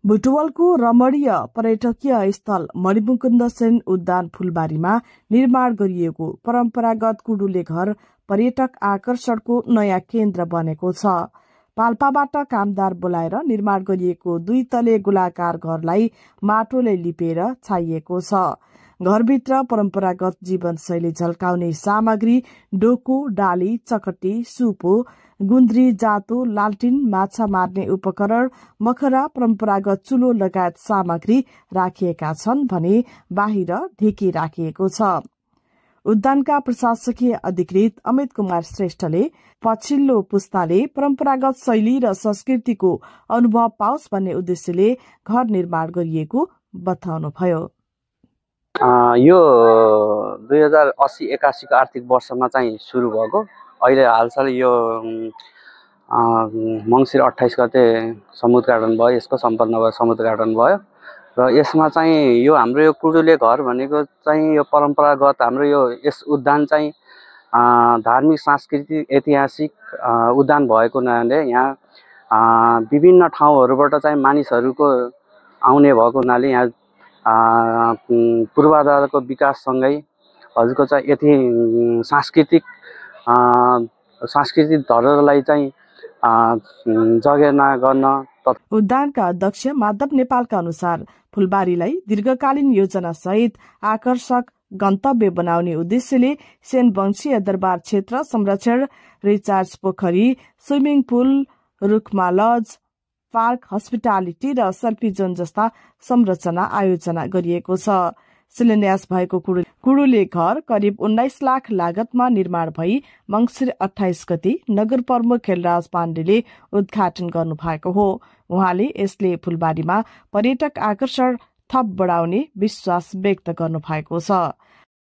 बुटवलको रमणीय पर्यटकीय स्थल मणिमुकुन्द सेन उद्यान फूलबारीमा निर्माण गरिएको परम्परागत कुडुले घर पर्यटक आकर्षणको नयाँ केन्द्र बनेको छ। पाल्पाबाट कामदार बोलाएर निर्माण गरिएको 2 तले गोलाकार घरलाई माटोले लिपेर छाइएको छ। घरभित्र परम्परागत जीवनशैली झल्काउने सामग्री डोको, डाली, चकटी, सुपो, गुन्द्री, जातो, लालटिन, माछा मार्ने उपकरण, मखरा, परम्परागत चुलो लगायत सामग्री राखिएका छन् भने बाहिर ढेकी राखिएको छ। उद्यानका प्रशासकीय अधिकृत अमित कुमार श्रेष्ठले पछिल्लो पुस्ताले परम्परागत शैली र संस्कृतिको अनुभव पाओस् भन्ने उद्देश्यले घर निर्माण गरिएको बताउनुभयो। यो 2080-81 को आर्थिक वर्षमा चाहिँ सुरु भएको। अहिले हालसाल यो मङ्सिर 28 गते समुद्घाटन भयो। यसको सम्पन्न भयो समुद्घाटन भयो र यसमा चाहिँ यो हाम्रो यो कुडुले घर भनेको चाहिँ यो परम्परागत हाम्रो यस उद्यान चाहिँ धार्मिक, सांस्कृतिक, ऐतिहासिक उद्यान भएको हुनाले यहाँ विभिन्न ठाउँहरूबाट चाहिँ मानिसहरूको आउने भएको हुनाले यहाँ पूर्वाधारको विकाससँगै हजुरको चाहिँ यति सांस्कृतिक धरोहरलाई चाहिँ जगेर्ना गर्न। उद्यानका अध्यक्ष माधव नेपालका अनुसार फूलबारीलाई दीर्घकालीन योजना सहित आकर्षक गन्तव्य बनाउने उद्देश्यले सेन वंशीय दरबार क्षेत्र संरक्षण, रिचार्ज पोखरी, स्विमिङ पुल, रुखमा लज, पार्क, हस्पिटालिटी र सेल्फी जोन जस्ता संरचना आयोजना गरिएको छ। शिलान्यास भएको कुडुले घर करिब 19 लाख लागतमा निर्माण भई मङ्सिर 28 गते नगर प्रमुख खेलराज पाण्डेले उद्घाटन गर्नु भएको हो। उहाँले यसले फूलबारीमा पर्यटक आकर्षण थप बढाउने विश्वास व्यक्त गर्नु भएको छ।